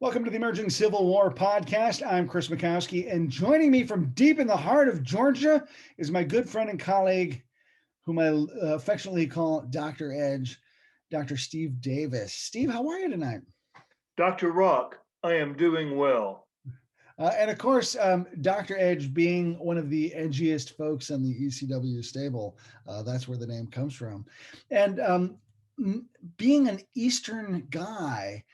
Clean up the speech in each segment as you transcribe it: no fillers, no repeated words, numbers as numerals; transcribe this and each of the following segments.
Welcome to the Emerging Civil War podcast. I'm Chris Mackowski, and joining me from deep in the heart of Georgia is my good friend and colleague, whom I affectionately call Dr. Edge, Dr. Steve Davis. Steve, how are you tonight? Dr. Rock, I am doing well. And of course, Dr. Edge being one of the edgiest folks on the ECW stable, that's where the name comes from. And being an Eastern guy,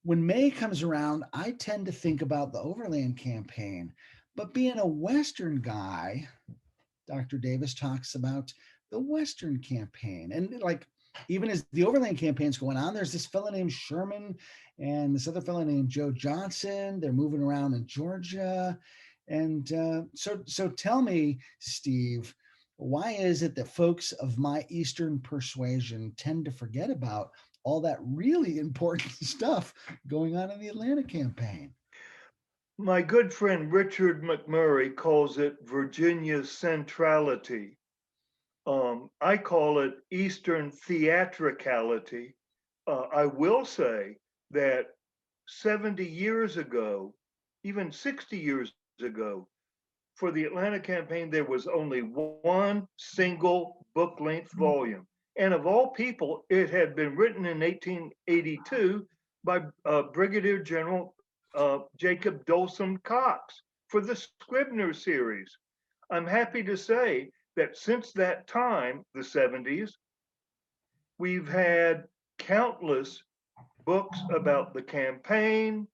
when May comes around, I tend to think about the Overland campaign. But being a Western guy, Dr. Davis talks about the Western campaign. And like, even as the Overland campaign's going on, there's this fellow named Sherman and this other fellow named Joe Johnston. They're moving around in Georgia. And so tell me, Steve, why is it that folks of my Eastern persuasion tend to forget about all that really important stuff going on in the Atlanta campaign? My good friend Richard McMurray calls it Virginia's centrality. I call it Eastern theatricality. I will say that 70 years ago, even 60 years ago, for the Atlanta campaign, there was only one single book length volume. And of all people, it had been written in 1882 by Brigadier General Jacob Dawson Cox for the Scribner series. I'm happy to say that since that time, the 70s, we've had countless books about the campaign,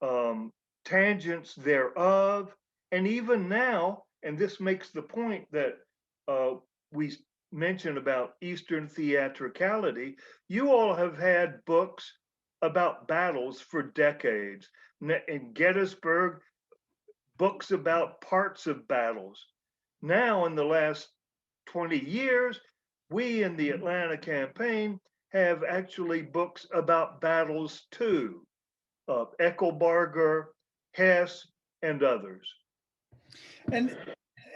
um, tangents thereof, and even now, and this makes the point that we mentioned about Eastern theatricality, you all have had books about battles for decades. In Gettysburg, books about parts of battles. Now, in the last 20 years, we in the Atlanta campaign have actually books about battles too, Eckelbarger, Hess, and others. And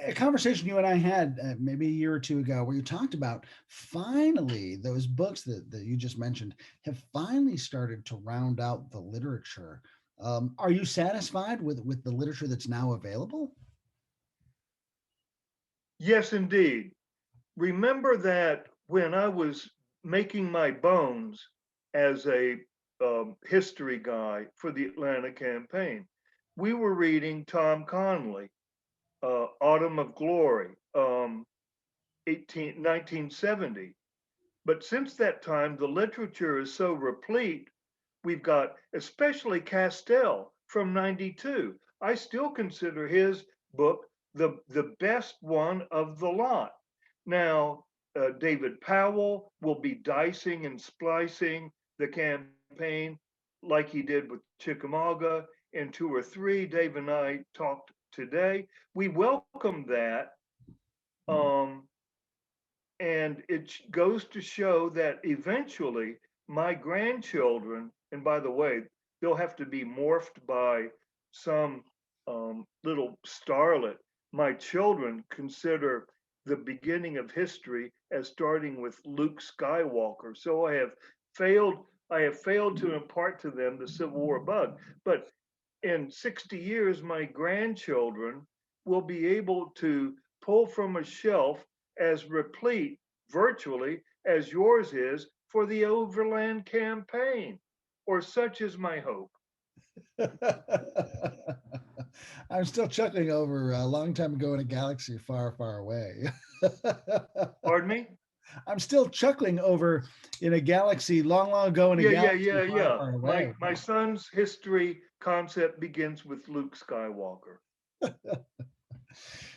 a conversation you and I had maybe a year or two ago, where you talked about finally those books that you just mentioned have finally started to round out the literature. Are you satisfied with the literature that's now available? Yes, indeed. Remember that when I was making my bones as a history guy for the Atlanta campaign, we were reading Tom Conley, Autumn of Glory, 1970. But since that time, the literature is so replete. We've got, especially Castell from 92. I still consider his book the best one of the lot. Now, David Powell will be dicing and splicing the campaign like he did with Chickamauga and 2 or 3. Dave and I talked today. We welcome that. Um, and it goes to show that eventually my grandchildren, and by the way, they'll have to be morphed by some little starlet. My children consider the beginning of history as starting with Luke Skywalker. So I have failed to impart to them the Civil War bug. But in 60 years, my grandchildren will be able to pull from a shelf as replete virtually as yours is for the Overland campaign, or such is my hope. I'm still chuckling over a long time ago in a galaxy far, far away. Pardon me? I'm still chuckling over in a galaxy long, long ago in a galaxy far, Yeah. far My away. my son's history concept begins with Luke Skywalker.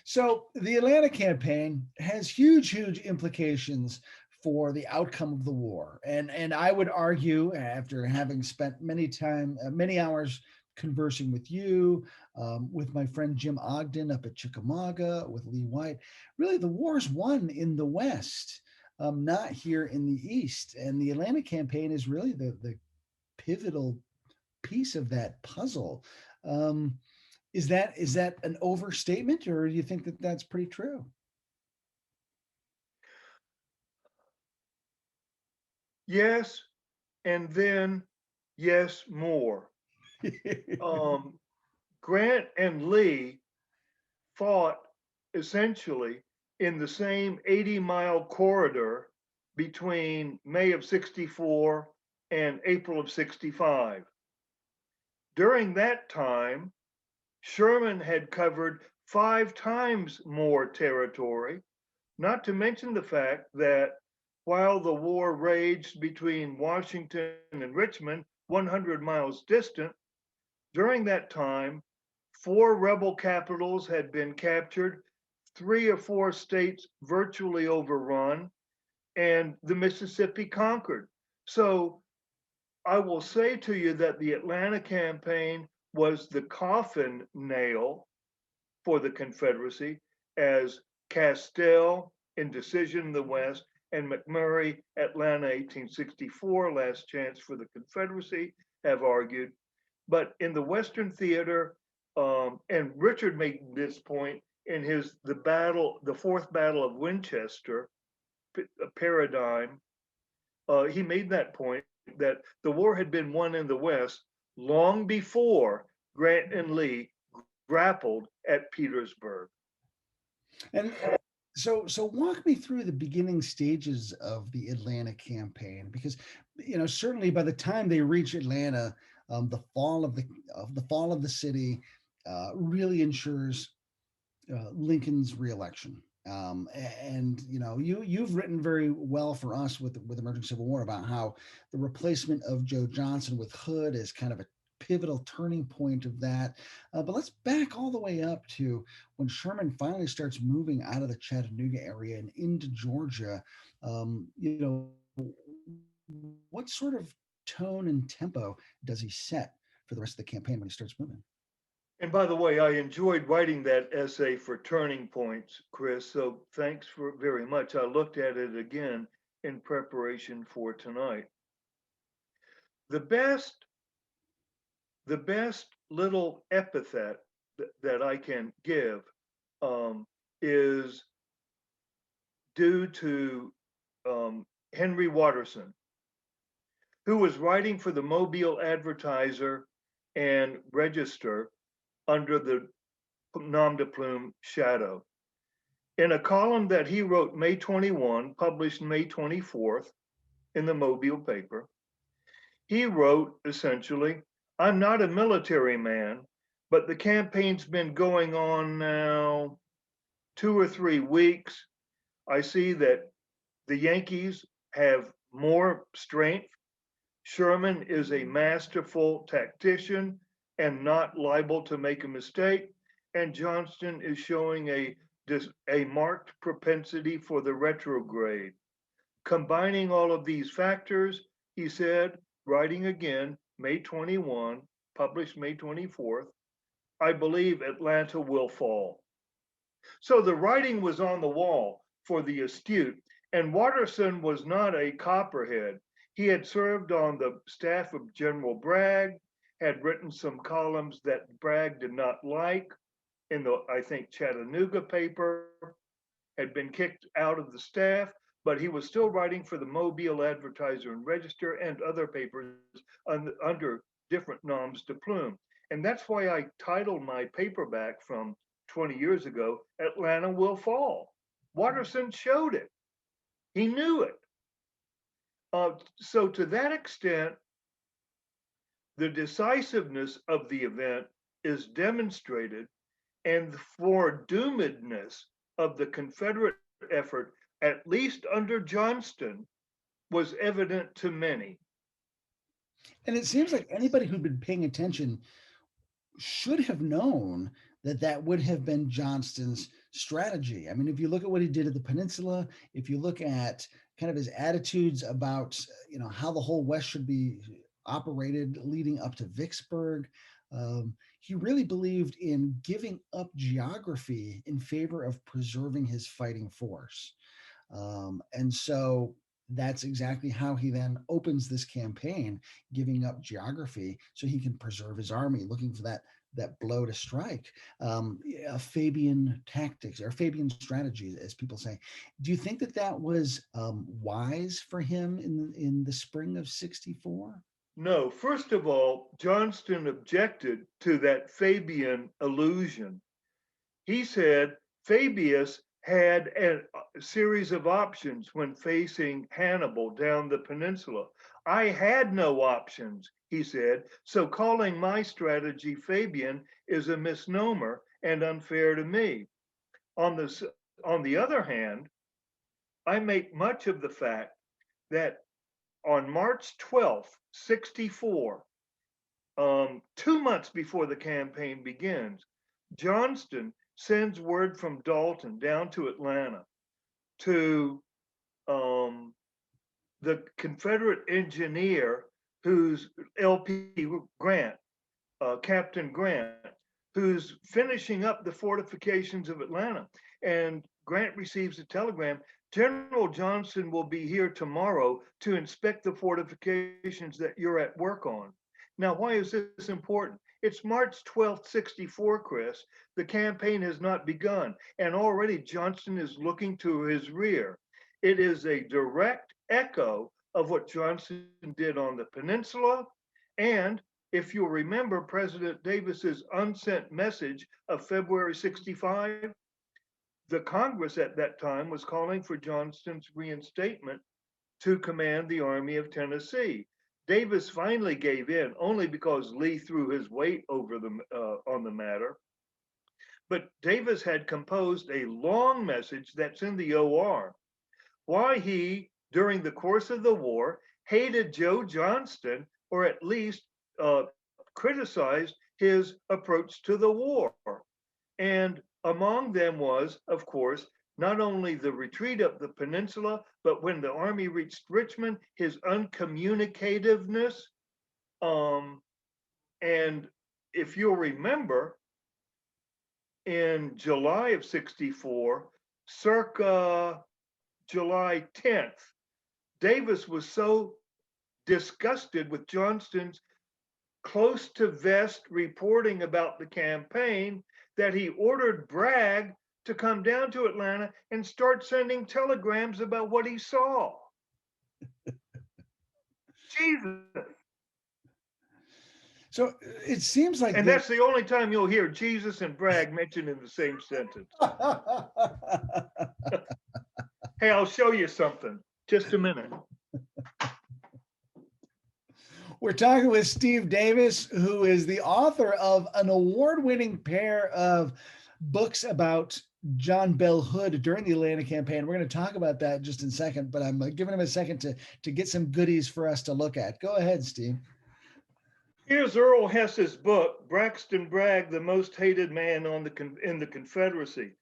So the Atlanta campaign has huge, huge implications for the outcome of the war, and I would argue, after having spent many hours conversing with you, with my friend Jim Ogden up at Chickamauga, with Lee White, really the war's won in the West, not here in the East, and the Atlanta campaign is really the pivotal piece of that puzzle. Um, is that an overstatement, or do you think that that's pretty true? Yes, and then yes, more. Um, Grant and Lee fought essentially in the same 80-mile corridor between May of 64 and April of 65. During that time, Sherman had covered 5 times more territory, not to mention the fact that while the war raged between Washington and Richmond, 100 miles distant, during that time, 4 rebel capitals had been captured, 3 or 4 states virtually overrun, and the Mississippi conquered. So I will say to you that the Atlanta campaign was the coffin nail for the Confederacy, as Casssville, Indecision in the West, and McMurray, Atlanta 1864, Last Chance for the Confederacy, have argued. But in the Western theater, and Richard made this point in his the Fourth Battle of Winchester paradigm. He made that point that the war had been won in the West long before Grant and Lee grappled at Petersburg. And so walk me through the beginning stages of the Atlanta campaign, because certainly by the time they reach Atlanta, the fall of the city really ensures Lincoln's reelection. And you've written very well for us with Emerging Civil War about how the replacement of Joe Johnston with Hood is kind of a pivotal turning point of that. But let's back all the way up to when Sherman finally starts moving out of the Chattanooga area and into Georgia. What sort of tone and tempo does he set for the rest of the campaign when he starts moving? And by the way, I enjoyed writing that essay for Turning Points, Chris. So thanks for very much. I looked at it again in preparation for tonight. The best, the best little epithet that I can give is due to Henry Watterson, who was writing for the Mobile Advertiser and Register under the nom de plume shadow. In a column that he wrote May 21, published May 24th in the Mobile paper, he wrote essentially, I'm not a military man, but the campaign's been going on now 2 or 3 weeks. I see that the Yankees have more strength. Sherman is a masterful tactician and not liable to make a mistake. And Johnston is showing a marked propensity for the retrograde. Combining all of these factors, he said, writing again, May 21, published May 24th, I believe Atlanta will fall. So the writing was on the wall for the astute, and Watterson was not a copperhead. He had served on the staff of General Bragg, had written some columns that Bragg did not like in the, I think, Chattanooga paper, had been kicked out of the staff, but he was still writing for the Mobile Advertiser and Register and other papers under different noms de plume. And that's why I titled my paperback from 20 years ago, Atlanta Will Fall. Watterson showed it. He knew it. So to that extent, the decisiveness of the event is demonstrated, and the foredoomedness of the Confederate effort, at least under Johnston, was evident to many. And it seems like anybody who'd been paying attention should have known that that would have been Johnston's strategy. I mean, if you look at what he did at the peninsula, if you look at kind of his attitudes about, how the whole West should be operated leading up to Vicksburg, he really believed in giving up geography in favor of preserving his fighting force. And so that's exactly how he then opens this campaign, giving up geography so he can preserve his army, looking for that blow to strike, Fabian tactics or Fabian strategy, as people say. Do you think that was wise for him in the spring of '64? No, first of all, Johnston objected to that Fabian allusion. He said Fabius had a series of options when facing Hannibal down the peninsula. I had no options, he said, so calling my strategy Fabian is a misnomer and unfair to me. On the other hand, I make much of the fact that on March 12th, 64, 2 months before the campaign begins, Johnston sends word from Dalton down to Atlanta to the Confederate engineer who's LP Grant, Captain Grant, who's finishing up the fortifications of Atlanta. And Grant receives a telegram. General Johnston will be here tomorrow to inspect the fortifications that you're at work on. Now, why is this important? It's March 12th, 64, Chris. The campaign has not begun, and already Johnston is looking to his rear. It is a direct echo of what Johnston did on the peninsula. And if you'll remember President Davis's unsent message of February 65, the Congress at that time was calling for Johnston's reinstatement to command the Army of Tennessee. Davis finally gave in only because Lee threw his weight over on the matter. But Davis had composed a long message that's in the OR. Why he, during the course of the war, hated Joe Johnston, or at least criticized his approach to the war. And among them was, of course, not only the retreat up the peninsula, but when the army reached Richmond, his uncommunicativeness. And if you'll remember, in July of 64, circa July 10th, Davis was so disgusted with Johnston's close to vest reporting about the campaign that he ordered Bragg to come down to Atlanta and start sending telegrams about what he saw. Jesus. So it seems like And that's the only time you'll hear Jesus and Bragg mentioned in the same sentence. Hey, I'll show you something. Just a minute. We're talking with Steve Davis, who is the author of an award-winning pair of books about John Bell Hood during the Atlanta campaign. We're going to talk about that just in a second, but I'm giving him a second to get some goodies for us to look at. Go ahead, Steve. Here's Earl Hess's book, Braxton Bragg, the Most Hated Man in the Confederacy.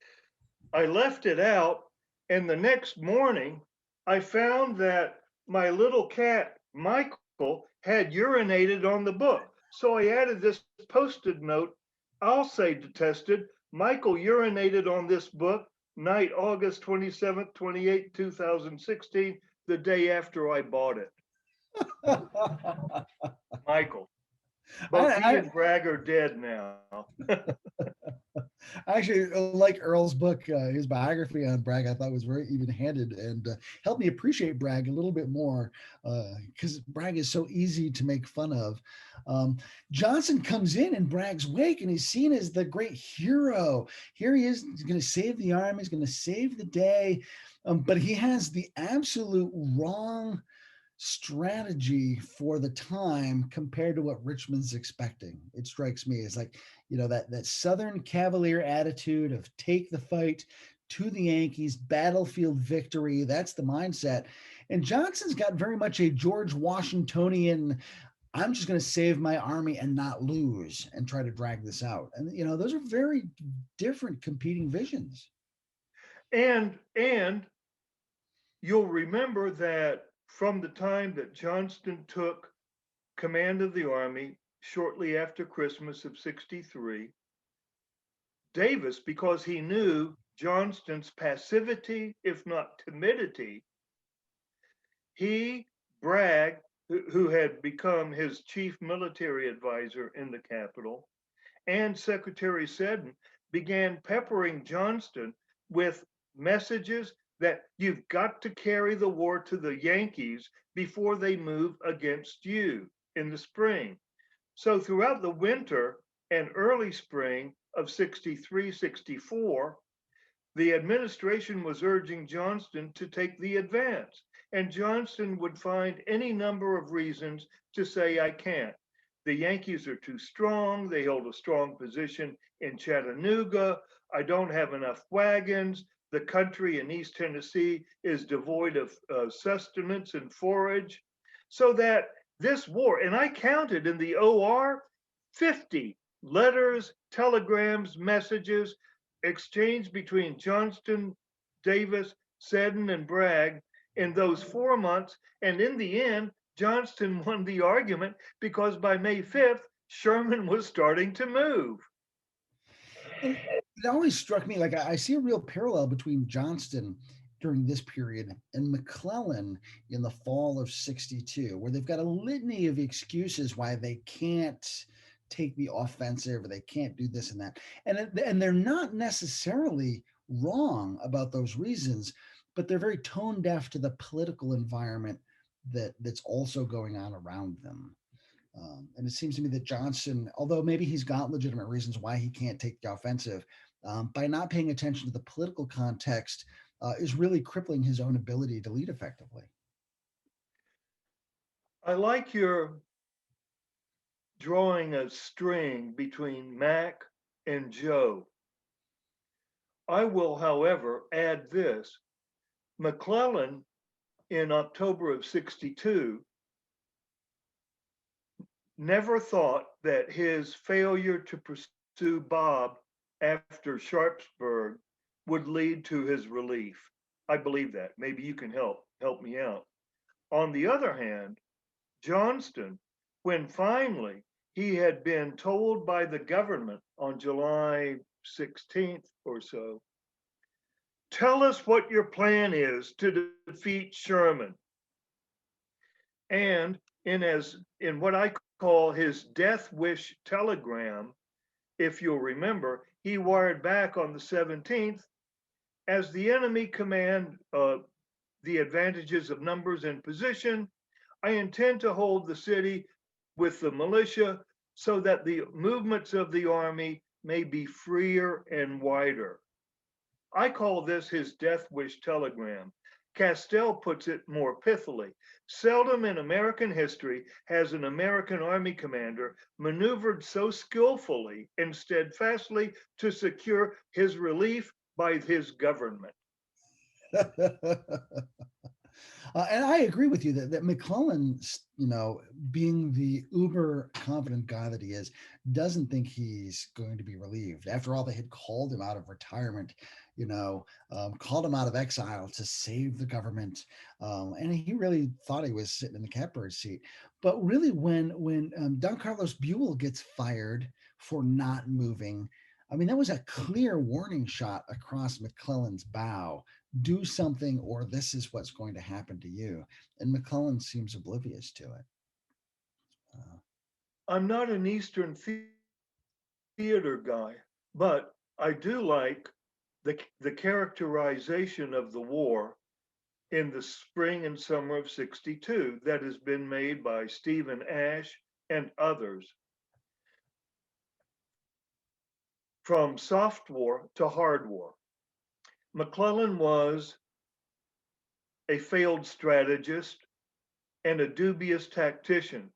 I left it out, and the next morning, I found that my little cat, Michael, had urinated on the book. So I added this post-it note. I'll say detested. Michael urinated on this book, night August 27th, 28th, 2016, the day after I bought it. Michael. Both he and Bragg are dead now. I actually like Earl's book, his biography on Bragg. I thought was very even-handed and helped me appreciate Bragg a little bit more because Bragg is so easy to make fun of. Johnston comes in Bragg's wake, and he's seen as the great hero. Here he is, he's going to save the army, he's going to save the day, but he has the absolute wrong strategy for the time compared to what Richmond's expecting. It strikes me as like, that Southern Cavalier attitude of take the fight to the Yankees, battlefield victory. That's the mindset. And Johnston's got very much a George Washingtonian, I'm just going to save my army and not lose and try to drag this out. And, those are very different competing visions. And you'll remember that from the time that Johnston took command of the army shortly after Christmas of 63, Davis, because he knew Johnston's passivity, if not timidity, he, Bragg, who had become his chief military advisor in the capital, and Secretary Seddon began peppering Johnston with messages that you've got to carry the war to the Yankees before they move against you. in the spring. So throughout the winter and early spring of 63, 64, the administration was urging Johnston to take the advance. And Johnston would find any number of reasons to say, I can't. The Yankees are too strong. They hold a strong position in Chattanooga. I don't have enough wagons. The country in East Tennessee is devoid of sustenance and forage. So that this war, and I counted in the OR 50 letters, telegrams, messages exchanged between Johnston, Davis, Seddon, and Bragg in those 4 months. And in the end, Johnston won the argument because by May 5th, Sherman was starting to move. And it always struck me like I see a real parallel between Johnston during this period and McClellan in the fall of 62, where they've got a litany of excuses why they can't take the offensive or they can't do this and that. And they're not necessarily wrong about those reasons, but they're very tone deaf to the political environment that's also going on around them. And it seems to me that Johnston, although maybe he's got legitimate reasons why he can't take the offensive, by not paying attention to the political context, is really crippling his own ability to lead effectively. I like your drawing a string between Mac and Joe. I will, however, add this. McClellan in October of 62 never thought that his failure to pursue Bob after Sharpsburg would lead to his relief. I believe that. Maybe you can help me out. On the other hand, Johnston, when finally he had been told by the government on July 16th or so, tell us what your plan is to defeat Sherman. And in what I call his death wish telegram, if you'll remember, he wired back on the 17th, as the enemy command the advantages of numbers and position, I intend to hold the city with the militia so that the movements of the army may be freer and wider. I call this his death wish telegram. Castell puts it more pithily. Seldom in American history has an American army commander maneuvered so skillfully and steadfastly to secure his relief by his government. And I agree with you that McClellan, being the uber confident guy that he is, doesn't think he's going to be relieved. After all, they had called him out of retirement, called him out of exile to save the government. And he really thought he was sitting in the catbird seat. But really, when Don Carlos Buell gets fired for not moving, I mean, that was a clear warning shot across McClellan's bow. Do something or this is what's going to happen to you. And McClellan seems oblivious to it. I'm not an Eastern theater guy, but I do like the characterization of the war in the spring and summer of 62 that has been made by Stephen Ash and others. From soft war to hard war. McClellan was a failed strategist and a dubious tactician.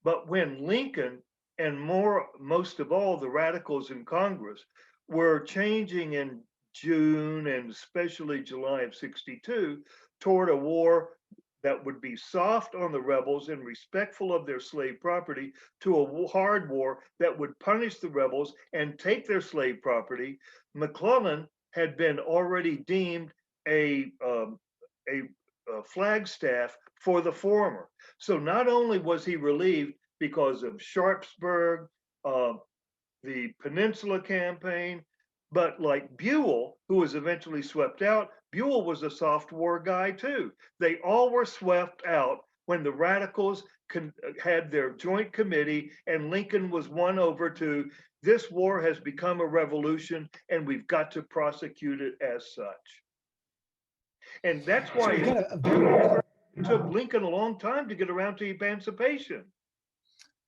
But when Lincoln and most of all the radicals in Congress were changing in June and especially July of 62 toward a war that would be soft on the rebels and respectful of their slave property to a hard war that would punish the rebels and take their slave property, McClellan had been already deemed a flagstaff for the former. So not only was he relieved because of Sharpsburg, the Peninsula Campaign, but like Buell, who was eventually swept out, Buell was a soft war guy too. They all were swept out when the radicals had their joint committee and Lincoln was won over to, this war has become a revolution and we've got to prosecute it as such. And that's why it took Lincoln a long time to get around to emancipation.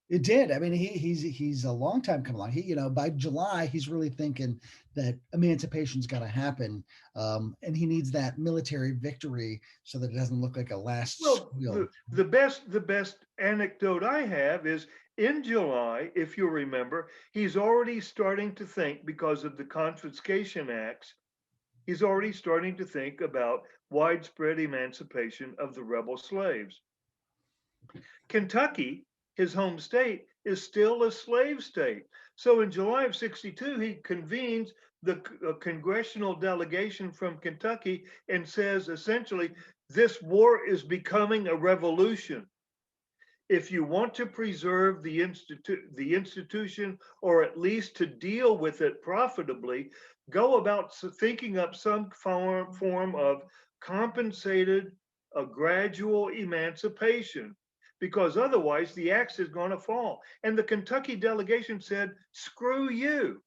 It did. I mean, he's a long time coming along. He, by July, he's really thinking that emancipation's got to happen, and he needs that military victory so that it doesn't look like a last Well, squeal. the best anecdote I have is in July, if you remember, he's already starting to think because of the confiscation acts. He's already starting to think about widespread emancipation of the rebel slaves. Kentucky, his home state, is still a slave state. So in July of 62, he convenes the congressional delegation from Kentucky and says essentially, this war is becoming a revolution. If you want to preserve the institution, or at least to deal with it profitably, go about thinking up some form of compensated, a gradual emancipation, because otherwise the axe is going to fall. And the Kentucky delegation said, screw you.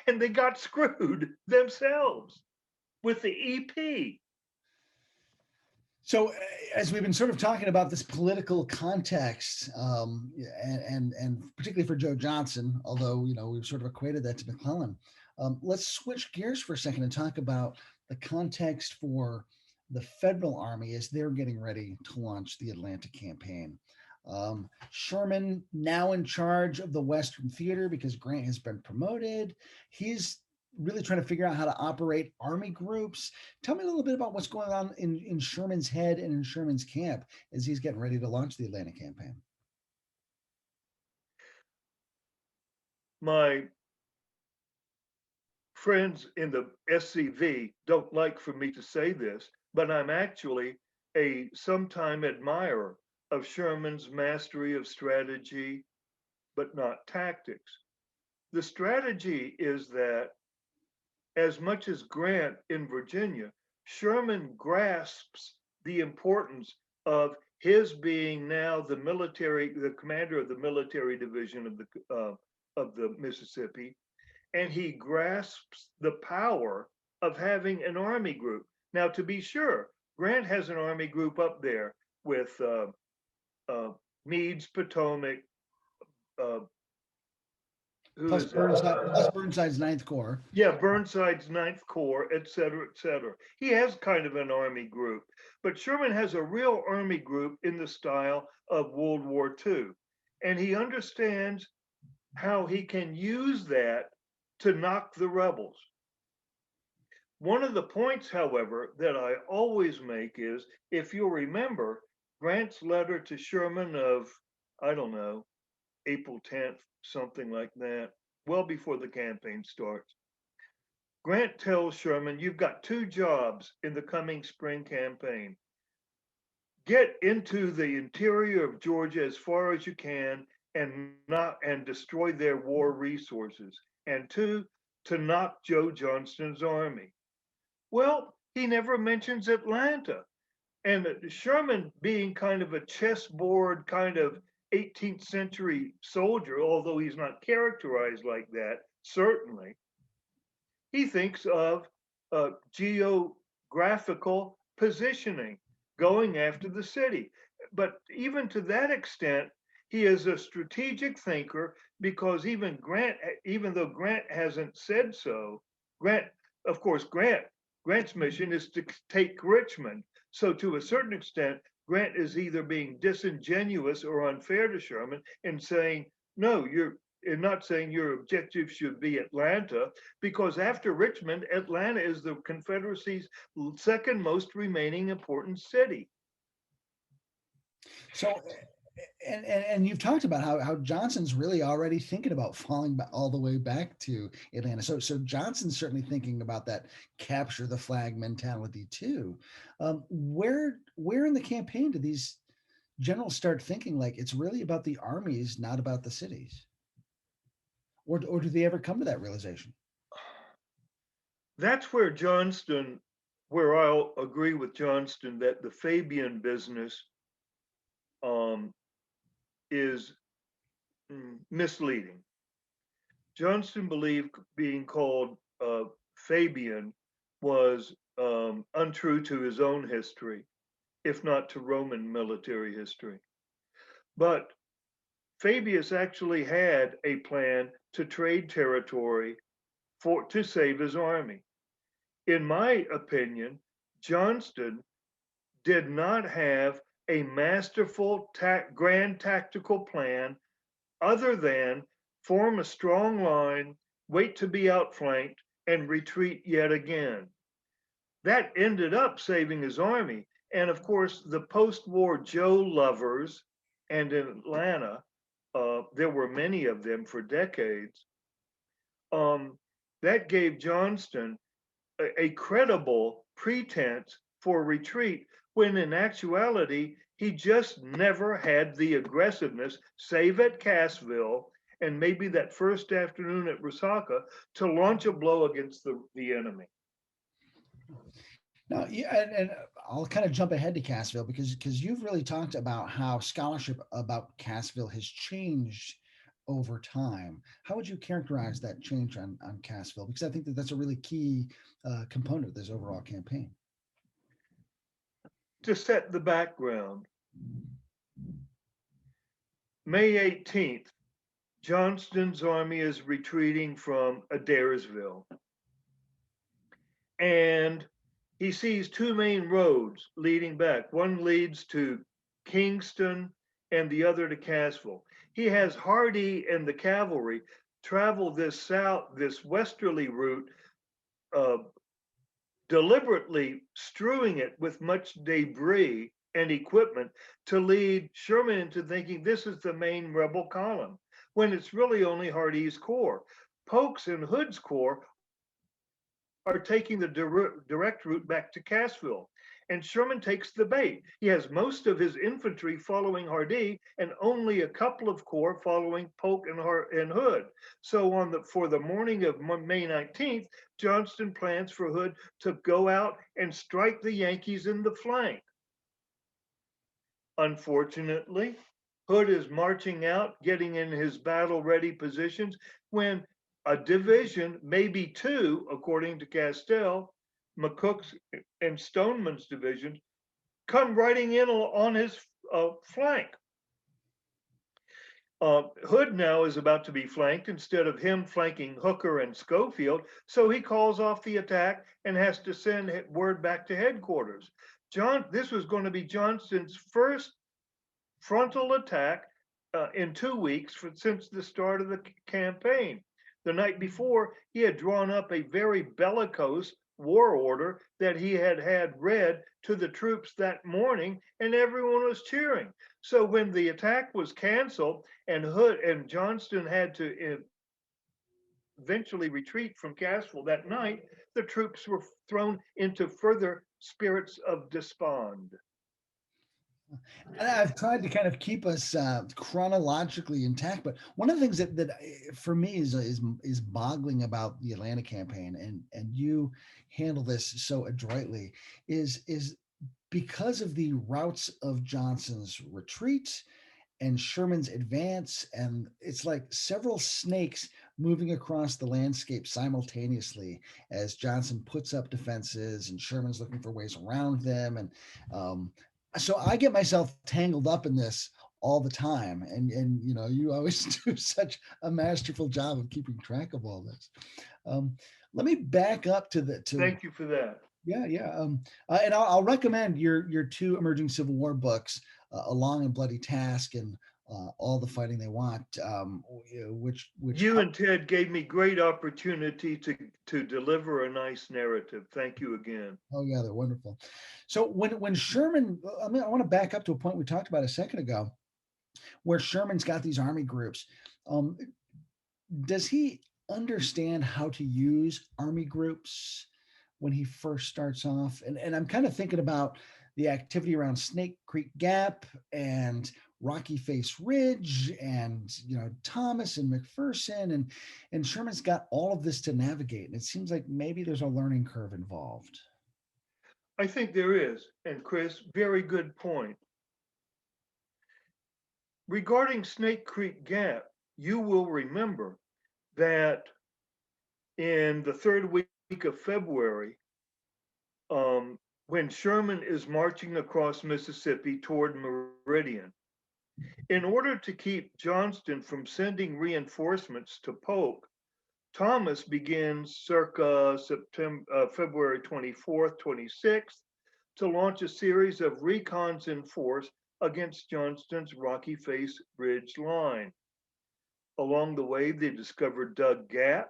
And they got screwed themselves with the EP. So, as we've been sort of talking about this political context, and particularly for Joe Johnson, although we've sort of equated that to McClellan, let's switch gears for a second and talk about the context for the Federal Army as they're getting ready to launch the Atlanta campaign. Sherman now in charge of the Western Theater because Grant has been promoted. He's really trying to figure out how to operate army groups. Tell me a little bit about what's going on in Sherman's head and in Sherman's camp as he's getting ready to launch the Atlanta campaign. My friends in the SCV don't like for me to say this, but I'm actually a sometime admirer of Sherman's mastery of strategy, but not tactics. The strategy is that as much as Grant in Virginia, Sherman grasps the importance of his being now the commander of the military division of the Mississippi, and he grasps the power of having an army group. Now, to be sure, Grant has an army group up there with Meade's Potomac, uh, Plus Burnside's Ninth Corps. Yeah, Burnside's Ninth Corps, et cetera, et cetera. He has kind of an army group, but Sherman has a real army group in the style of World War II. And he understands how he can use that to knock the rebels. One of the points, however, that I always make is, if you'll remember, Grant's letter to Sherman of, I don't know, April 10th, something like that, well before the campaign starts. Grant tells Sherman, you've got two jobs in the coming spring campaign. Get into the interior of Georgia as far as you can and destroy their war resources. And two, to knock Joe Johnston's army. Well, he never mentions Atlanta. And Sherman, being kind of a chessboard kind of 18th century soldier, although he's not characterized like that, certainly, he thinks of geographical positioning, going after the city. But even to that extent, he is a strategic thinker because even though Grant hasn't said so, Grant's mission is to take Richmond. So to a certain extent, Grant is either being disingenuous or unfair to Sherman in saying, no, not saying your objective should be Atlanta, because after Richmond, Atlanta is the Confederacy's second most remaining important city. So, and you've talked about how Johnson's really already thinking about falling all the way back to Atlanta. So Johnson's certainly thinking about that capture the flag mentality too. Where in the campaign do these generals start thinking like it's really about the armies, not about the cities? Or do they ever come to that realization? That's where I'll agree with Johnston that the Fabian business is misleading. Johnston believed being called Fabian was untrue to his own history, if not to Roman military history. But Fabius actually had a plan to trade territory to save his army. In my opinion, Johnston did not have a masterful grand tactical plan other than form a strong line, wait to be outflanked, and retreat yet again. That ended up saving his army. And of course, the post-war Joe lovers, and in Atlanta, there were many of them for decades, that gave Johnston a credible pretense for retreat, when in actuality, he just never had the aggressiveness, save at Casssville, and maybe that first afternoon at Rasaka, to launch a blow against the enemy. Now, yeah, and I'll kind of jump ahead to Casssville because you've really talked about how scholarship about Casssville has changed over time. How would you characterize that change on Casssville? Because I think that that's a really key component of this overall campaign. To set the background, May 18th, Johnston's army is retreating from Adairsville. And he sees two main roads leading back. One leads to Kingston and the other to Casssville. He has Hardee and the cavalry travel this westerly route, deliberately strewing it with much debris and equipment to lead Sherman into thinking this is the main rebel column, when it's really only Hardee's corps. Polk's and Hood's corps are taking the direct route back to Casssville, and Sherman takes the bait. He has most of his infantry following Hardee and only a couple of corps following Polk and Hood. So for the morning of May 19th, Johnston plans for Hood to go out and strike the Yankees in the flank. Unfortunately, Hood is marching out, getting in his battle-ready positions, when a division, maybe two, according to Castell, McCook's and Stoneman's divisions, come riding in on his flank. Hood now is about to be flanked instead of him flanking Hooker and Schofield, so he calls off the attack and has to send word back to headquarters. This was going to be Johnston's first frontal attack in 2 weeks since the start of the campaign. The night before, he had drawn up a very bellicose war order that he had read to the troops that morning, and everyone was cheering. So when the attack was canceled and Hood and Johnston had to eventually retreat from Casssville that night, the troops were thrown into further spirits of despond. And I've tried to kind of keep us chronologically intact, but one of the things that for me is boggling about the Atlanta campaign, and you handle this so adroitly, is because of the routes of Johnson's retreat and Sherman's advance, and it's like several snakes moving across the landscape simultaneously as Johnston puts up defenses and Sherman's looking for ways around them. And so I get myself tangled up in this all the time, and you always do such a masterful job of keeping track of all this. Let me back up to Thank you for that. Yeah. And I'll recommend your two emerging Civil War books, A Long and Bloody Task and All the Fighting They Want, which you and Ted gave me great opportunity to deliver a nice narrative. Thank you again. Oh yeah, they're wonderful. So when Sherman, I want to back up to a point we talked about a second ago, where Sherman's got these army groups. Does he understand how to use army groups when he first starts off? And I'm kind of thinking about the activity around Snake Creek Gap and Rocky Face Ridge and Thomas and McPherson, and Sherman's got all of this to navigate, and it seems like maybe there's a learning curve involved. I think there is, and Chris, very good point. Regarding Snake Creek Gap, you will remember that in the third week of February, when Sherman is marching across Mississippi toward Meridian, In order to keep Johnston from sending reinforcements to Polk, Thomas begins circa February 24th, 26th to launch a series of recons in force against Johnston's Rocky Face Ridge line. Along the way, they discovered Dug Gap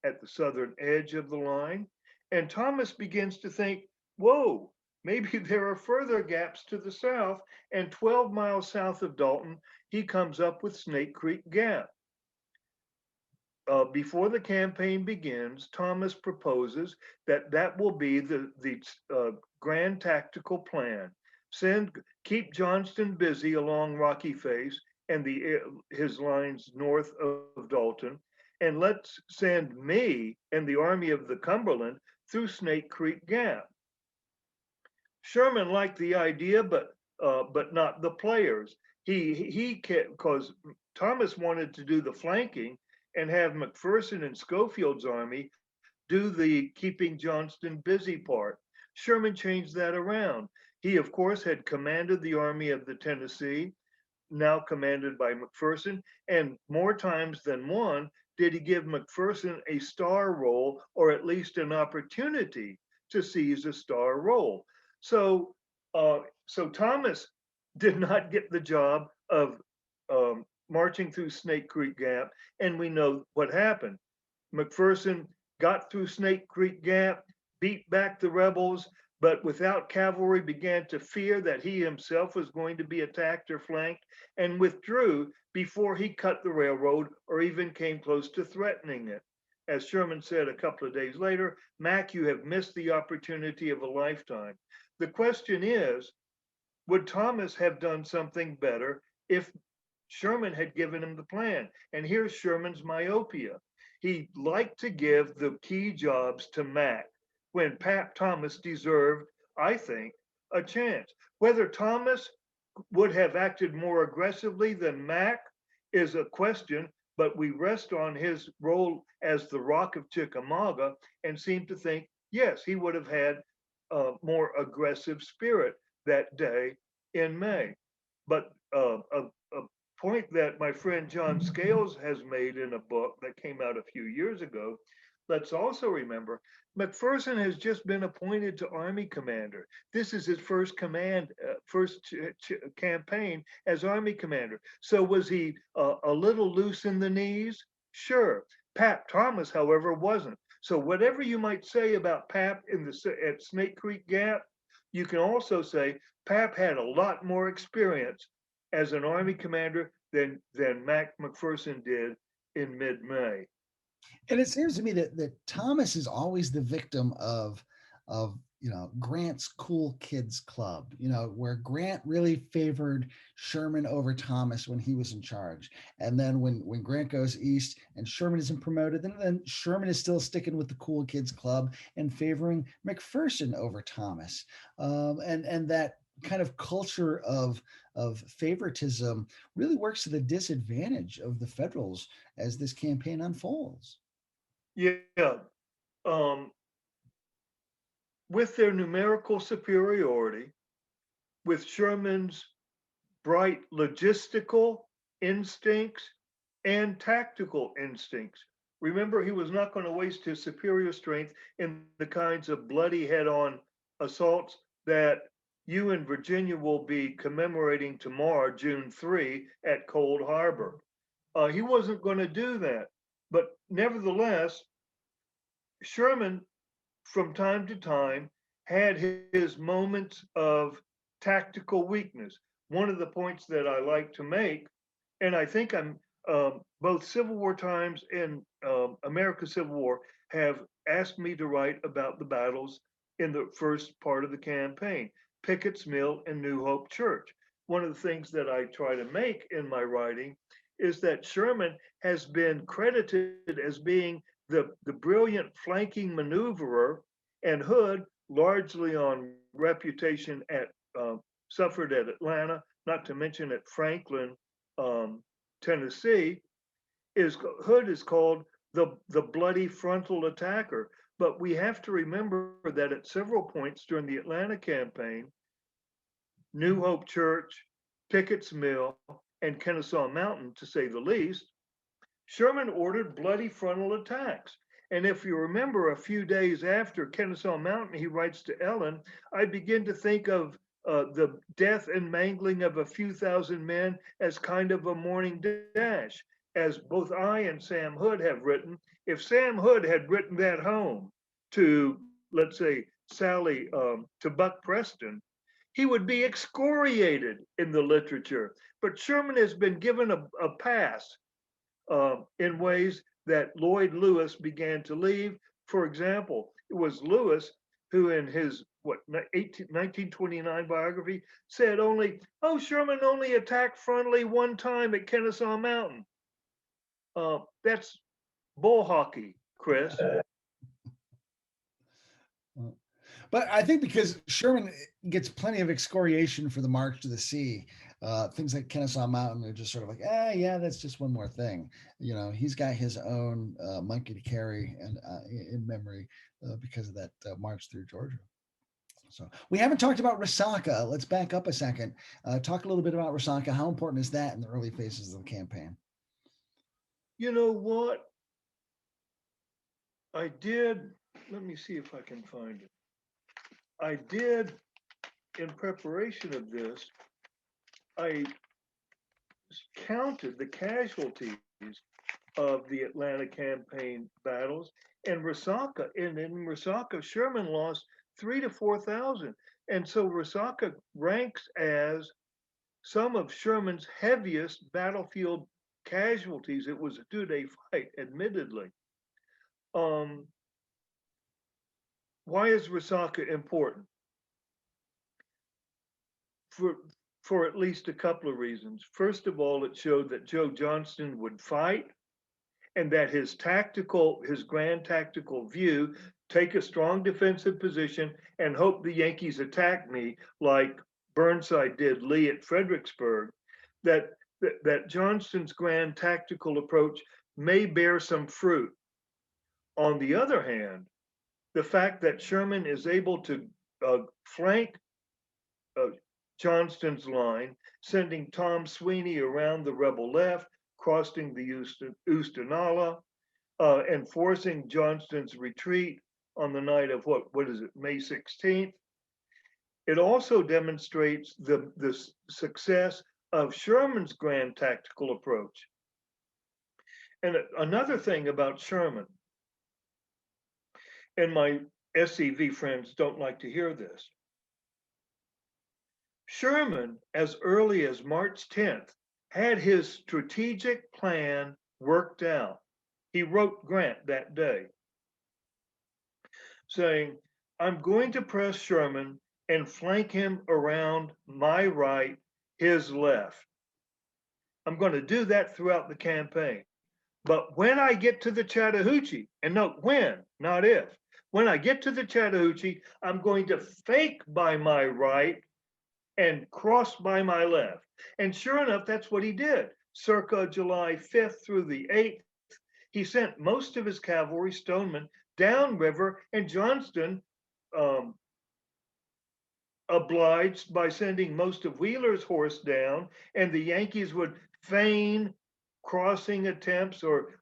at the southern edge of the line, and Thomas begins to think, whoa, maybe there are further gaps to the south, and 12 miles south of Dalton, he comes up with Snake Creek Gap. Before the campaign begins, Thomas proposes that that will be the grand tactical plan. Keep Johnston busy along Rocky Face and his lines north of Dalton, and let's send me and the Army of the Cumberland through Snake Creek Gap. Sherman liked the idea, but not the players. Because Thomas wanted to do the flanking and have McPherson and Schofield's army do the keeping Johnston busy part. Sherman changed that around. He, of course, had commanded the Army of the Tennessee, now commanded by McPherson, and more times than one did he give McPherson a star role or at least an opportunity to seize a star role. So, so Thomas did not get the job of marching through Snake Creek Gap, and we know what happened. McPherson got through Snake Creek Gap, beat back the rebels, but without cavalry began to fear that he himself was going to be attacked or flanked, and withdrew before he cut the railroad or even came close to threatening it. As Sherman said a couple of days later, Mac, you have missed the opportunity of a lifetime. The question is, would Thomas have done something better if Sherman had given him the plan? And here's Sherman's myopia. He liked to give the key jobs to Mac when Pap Thomas deserved, I think, a chance. Whether Thomas would have acted more aggressively than Mac is a question, but we rest on his role as the Rock of Chickamauga and seem to think, yes, he would have had a more aggressive spirit that day in May. But a point that my friend John Scales has made in a book that came out a few years ago, let's also remember McPherson has just been appointed to Army commander. This is his first campaign as Army commander. So was he a little loose in the knees? Sure. Pap Thomas, however, wasn't. So whatever you might say about Pap at Snake Creek Gap, you can also say Pap had a lot more experience as an Army commander than Mac McPherson did in mid-May. And it seems to me that Thomas is always the victim of Grant's Cool Kids Club, where Grant really favored Sherman over Thomas when he was in charge. And then when Grant goes east and Sherman isn't promoted, then Sherman is still sticking with the Cool Kids Club and favoring McPherson over Thomas. And that kind of culture of favoritism really works to the disadvantage of the Federals as this campaign unfolds. Yeah. Um, with their numerical superiority, with Sherman's bright logistical instincts and tactical instincts. Remember, he was not going to waste his superior strength in the kinds of bloody head-on assaults that you in Virginia will be commemorating tomorrow, June 3, at Cold Harbor. He wasn't going to do that. But nevertheless, Sherman, from time to time, had his moments of tactical weakness. One of the points that I like to make, and I think I'm both Civil War Times and America's Civil War have asked me to write about the battles in the first part of the campaign, Pickett's Mill and New Hope Church. One of the things that I try to make in my writing is that Sherman has been credited as being the brilliant flanking maneuverer, and Hood, largely on reputation suffered at Atlanta, not to mention at Franklin, Tennessee, Hood is called the bloody frontal attacker. But we have to remember that at several points during the Atlanta campaign, New Hope Church, Pickett's Mill, and Kennesaw Mountain, to say the least, Sherman ordered bloody frontal attacks. And if you remember, a few days after Kennesaw Mountain, he writes to Ellen, I begin to think of the death and mangling of a few thousand men as kind of a morning dash. As both I and Sam Hood have written, if Sam Hood had written that home to, let's say, Sally, to Buck Preston, he would be excoriated in the literature. But Sherman has been given a pass in ways that Lloyd Lewis began to leave. For example, it was Lewis who, in his 1929 biography, said only, "Oh, Sherman only attacked frontally one time at Kennesaw Mountain." That's bull hockey, Chris. But I think because Sherman gets plenty of excoriation for the march to the sea, things like Kennesaw Mountain are just sort of like, yeah, that's just one more thing. He's got his own monkey to carry and in memory because of that march through Georgia. So we haven't talked about Rasaka. Let's back up a second. Talk a little bit about Rasaka. How important is that in the early phases of the campaign? You know what? I did, let me see if I can find it. I did, in preparation of this, I counted the casualties of the Atlanta campaign battles, and Rasaka, and in Rasaka, Sherman lost 3,000 to 4,000. And so Rasaka ranks as some of Sherman's heaviest battlefield casualties. It was a 2-day fight, admittedly. Why is Rasaka important? For at least a couple of reasons. First of all, it showed that Joe Johnston would fight, and that his grand tactical view, take a strong defensive position and hope the Yankees attack me like Burnside did Lee at Fredericksburg, that Johnston's grand tactical approach may bear some fruit. On the other hand, the fact that Sherman is able to flank Johnston's line, sending Tom Sweeney around the rebel left, crossing the Oostanala, and forcing Johnston's retreat on the night of May 16th. It also demonstrates the success of Sherman's grand tactical approach. And another thing about Sherman, and my SCV friends don't like to hear this, Sherman, as early as March 10th, had his strategic plan worked out. He wrote Grant that day, saying, I'm going to press Sherman and flank him around my right, his left. I'm going to do that throughout the campaign. But when I get to the Chattahoochee, and note when, not if, when I get to the Chattahoochee, I'm going to fake by my right and cross by my left. And sure enough, that's what he did. Circa July 5th through the 8th, he sent most of his cavalry, Stoneman, downriver, and Johnston obliged by sending most of Wheeler's horse down, and the Yankees would feign crossing attempts or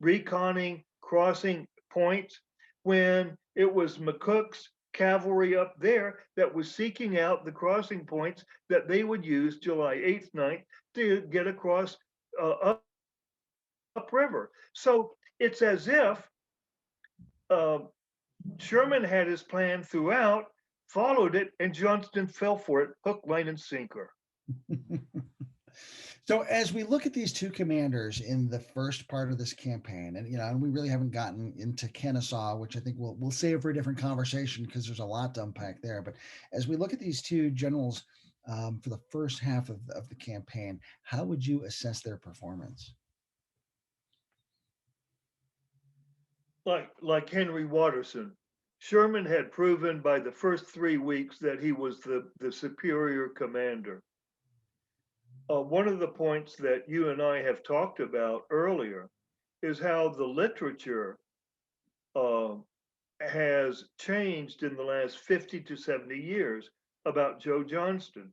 reconning crossing points when it was McCook's cavalry up there that was seeking out the crossing points that they would use July 8th, 9th to get across upriver. So it's as if Sherman had his plan throughout, followed it, and Johnston fell for it, hook, line, and sinker. So as we look at these two commanders in the first part of this campaign, and we really haven't gotten into Kennesaw, which I think we'll save for a different conversation because there's a lot to unpack there. But as we look at these two generals for the first half of the campaign, how would you assess their performance? Like Henry Watterson, Sherman had proven by the first 3 weeks that he was the superior commander. One of the points that you and I have talked about earlier is how the literature has changed in the last 50 to 70 years about Joe Johnston.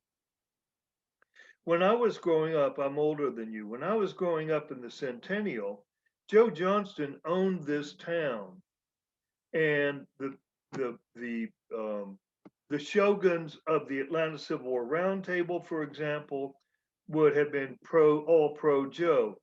when I was growing up, I'm older than you. When I was growing up in the Centennial, Joe Johnston owned this town, and the shoguns of the Atlanta Civil War Roundtable, for example, would have been all pro Joe.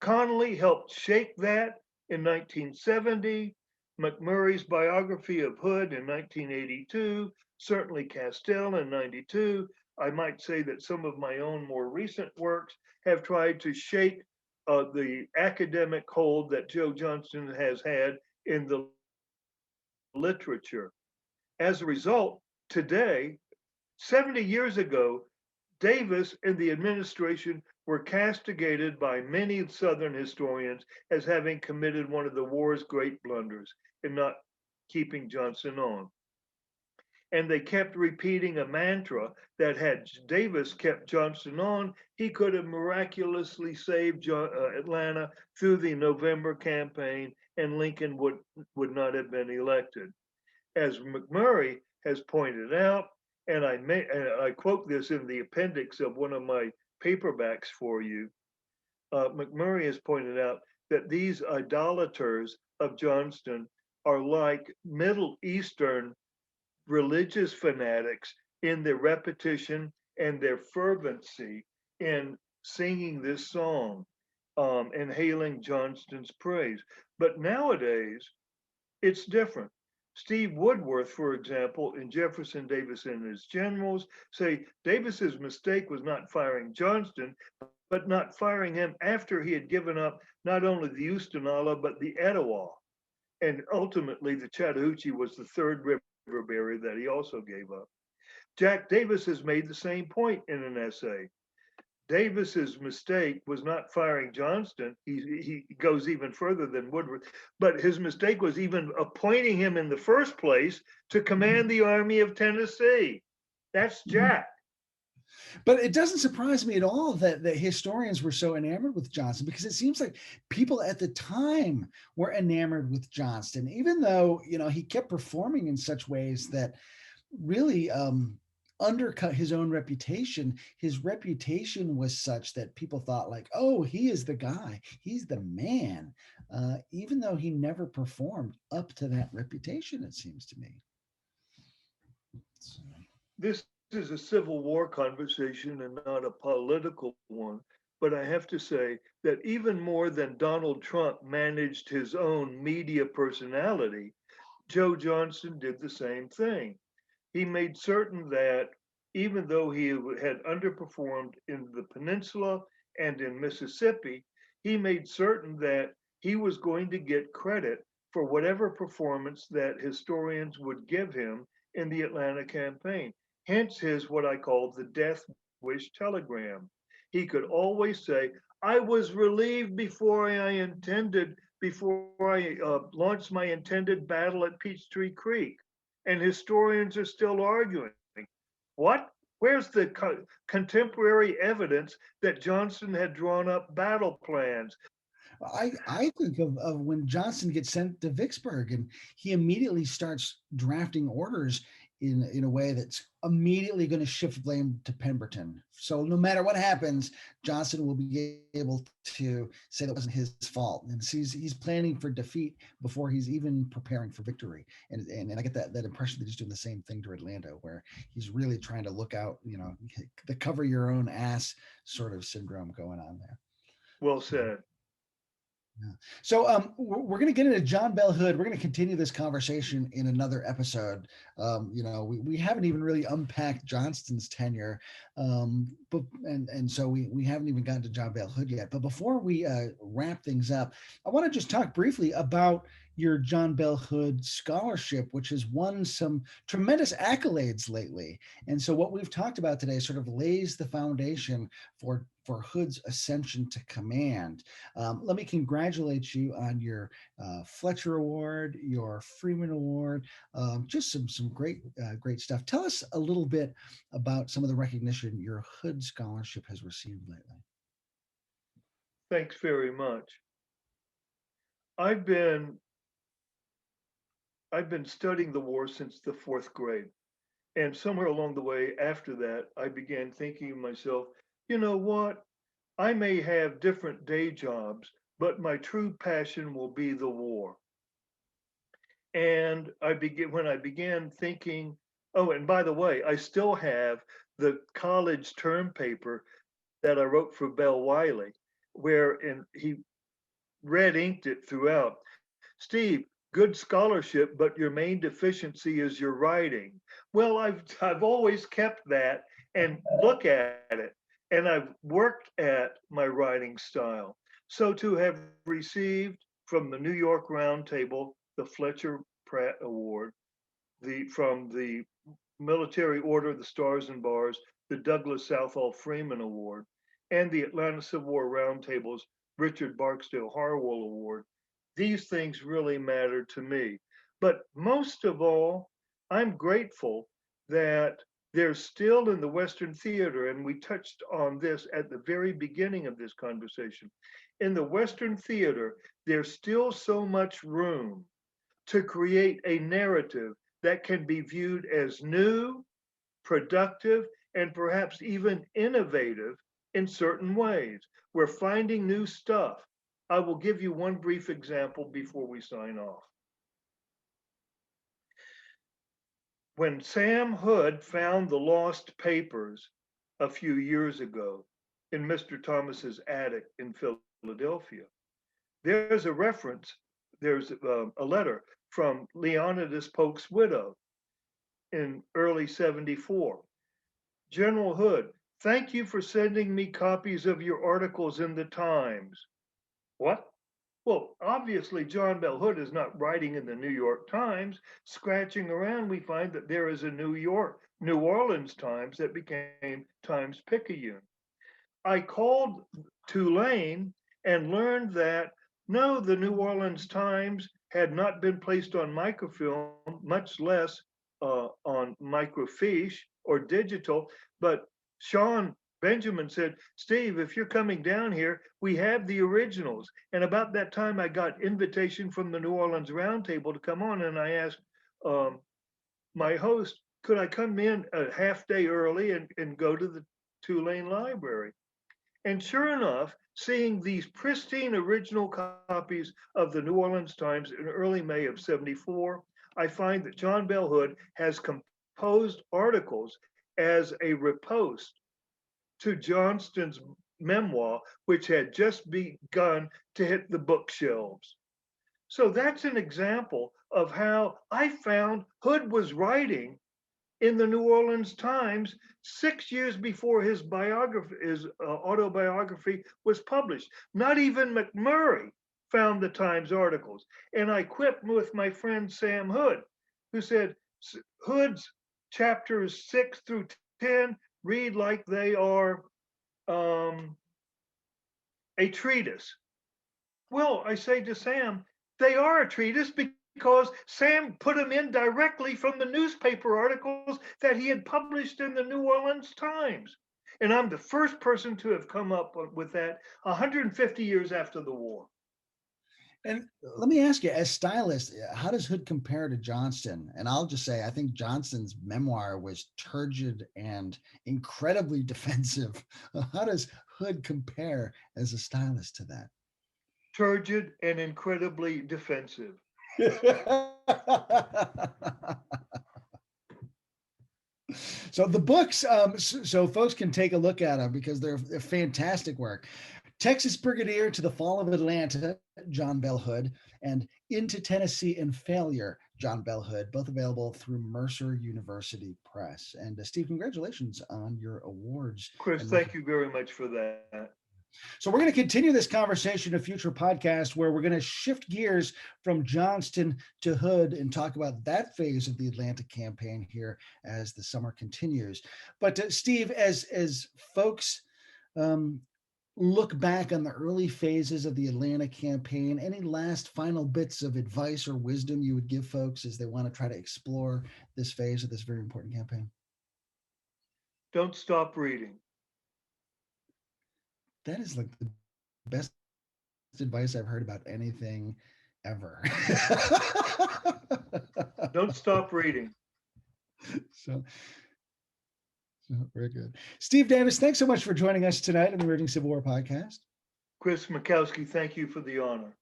Connolly helped shape that in 1970. McMurray's biography of Hood in 1982, certainly Castell in 92. I might say that some of my own more recent works have tried to shake the academic hold that Joe Johnston has had in the literature. As a result, today, 70 years ago, Davis and the administration were castigated by many Southern historians as having committed one of the war's great blunders in not keeping Johnston on. And they kept repeating a mantra that had Davis kept Johnston on, he could have miraculously saved Atlanta through the November campaign, and Lincoln would not have been elected. As McMurray has pointed out, and I quote this in the appendix of one of my paperbacks for you, McMurray has pointed out that these idolaters of Johnston are like Middle Eastern religious fanatics in their repetition and their fervency in singing this song and hailing Johnston's praise. But nowadays, it's different. Steve Woodworth, for example, in Jefferson Davis and His Generals, say Davis's mistake was not firing Johnston, but not firing him after he had given up not only the Oostenaula, but the Etowah. And ultimately, the Chattahoochee was the third river barrier that he also gave up. Jack Davis has made the same point in an essay. Davis's mistake was not firing Johnston. He goes even further than Woodward, but his mistake was even appointing him in the first place to command the Army of Tennessee. That's Jack. But it doesn't surprise me at all that the historians were so enamored with Johnston, because it seems like people at the time were enamored with Johnston, even though, he kept performing in such ways that really undercut his own reputation. His reputation was such that people thought like, oh, he is the guy, he's the man, even though he never performed up to that reputation, it seems to me. So. This is a Civil War conversation and not a political one, but I have to say that even more than Donald Trump managed his own media personality, Joe Johnston did the same thing. He made certain that even though he had underperformed in the peninsula and in Mississippi, he made certain that he was going to get credit for whatever performance that historians would give him in the Atlanta campaign. Hence his what I call the death wish telegram. He could always say, I was relieved before I launched my intended battle at Peachtree Creek. And historians are still arguing. What? Where's the contemporary evidence that Johnston had drawn up battle plans? I think of when Johnston gets sent to Vicksburg and he immediately starts drafting orders in a way that's immediately going to shift blame to Pemberton. So no matter what happens, Johnston will be able to say that wasn't his fault. And he's planning for defeat before he's even preparing for victory. And I get that impression that he's doing the same thing to Atlanta, where he's really trying to look out, the cover your own ass sort of syndrome going on there. Well said. Yeah. So we're going to get into John Bell Hood. We're going to continue this conversation in another episode. We haven't even really unpacked Johnston's tenure, and so we haven't even gotten to John Bell Hood yet. But before we wrap things up, I want to just talk briefly about your John Bell Hood scholarship, which has won some tremendous accolades lately. And so what we've talked about today sort of lays the foundation for Hood's ascension to command. Let me congratulate you on your Fletcher Award, your Freeman Award, just some great stuff. Tell us a little bit about some of the recognition your Hood scholarship has received lately. Thanks very much. I've been studying the war since the 4th grade. And somewhere along the way after that, I began thinking to myself, you know what? I may have different day jobs, but my true passion will be the war. And when I began thinking, oh, and by the way, I still have the college term paper that I wrote for Bell Wiley, he red inked it throughout. Steve, good scholarship, but your main deficiency is your writing. Well, I've always kept that and look at it, and I've worked at my writing style. So to have received from the New York Roundtable the Fletcher Pratt Award, from the Military Order of the Stars and Bars, the Douglas Southall Freeman Award, and the Atlanta Civil War Roundtable's Richard Barksdale Harwell Award. These things really matter to me. But most of all, I'm grateful that there's still in the Western theater, and we touched on this at the very beginning of this conversation. In the Western theater, there's still so much room to create a narrative that can be viewed as new, productive, and perhaps even innovative in certain ways. We're finding new stuff. I will give you one brief example before we sign off. When Sam Hood found the lost papers a few years ago in Mr. Thomas's attic in Philadelphia, there's a reference, there's a letter from Leonidas Polk's widow in early 74. General Hood, thank you for sending me copies of your articles in the Times. What? Well, obviously, John Bell Hood is not writing in the New York Times. Scratching around, we find that there is a New Orleans Times that became Times Picayune. I called Tulane and learned that no, the New Orleans Times had not been placed on microfilm, much less on microfiche or digital. But Sean Benjamin said, Steve, if you're coming down here, we have the originals. And about that time, I got invitation from the New Orleans Roundtable to come on, and I asked um, my host, could I come in a half day early and go to the Tulane Library? And sure enough, seeing these pristine original copies of the New Orleans Times in early May of 74, I find that John Bell Hood has composed articles as a riposte to Johnston's memoir, which had just begun to hit the bookshelves. So that's an example of how I found Hood was writing in the New Orleans Times 6 years before his autobiography was published. Not even McMurray found the Times articles. And I quipped with my friend Sam Hood, who said, Hood's chapters 6 through 10 read like they are um, a treatise. Well, I say to Sam, they are a treatise because Sam put them in directly from the newspaper articles that he had published in the New Orleans Times. And I'm the first person to have come up with that 150 years after the war. And let me ask you, as stylist, how does Hood compare to Johnston? And I'll just say, I think Johnston's memoir was turgid and incredibly defensive. How does Hood compare as a stylist to that? Turgid and incredibly defensive. So the books, so folks can take a look at them because they're fantastic work. Texas Brigadier to the Fall of Atlanta, John Bell Hood, and Into Tennessee and Failure, John Bell Hood, both available through Mercer University Press. And Steve, congratulations on your awards. Chris, thank you very much for that. So we're going to continue this conversation in a future podcast where we're going to shift gears from Johnston to Hood and talk about that phase of the Atlanta campaign here as the summer continues. But Steve, as folks look back on the early phases of the Atlanta campaign, any last final bits of advice or wisdom you would give folks as they want to try to explore this phase of this very important campaign? Don't stop reading. That is like the best advice I've heard about anything ever. Don't stop reading. So, so very good. Steve Davis, thanks so much for joining us tonight on the Emerging Civil War podcast. Chris Mackowski, thank you for the honor.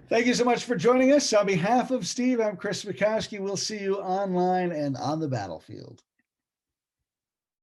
Thank you so much for joining us. On behalf of Steve, I'm Chris Mackowski. We'll see you online and on the battlefield.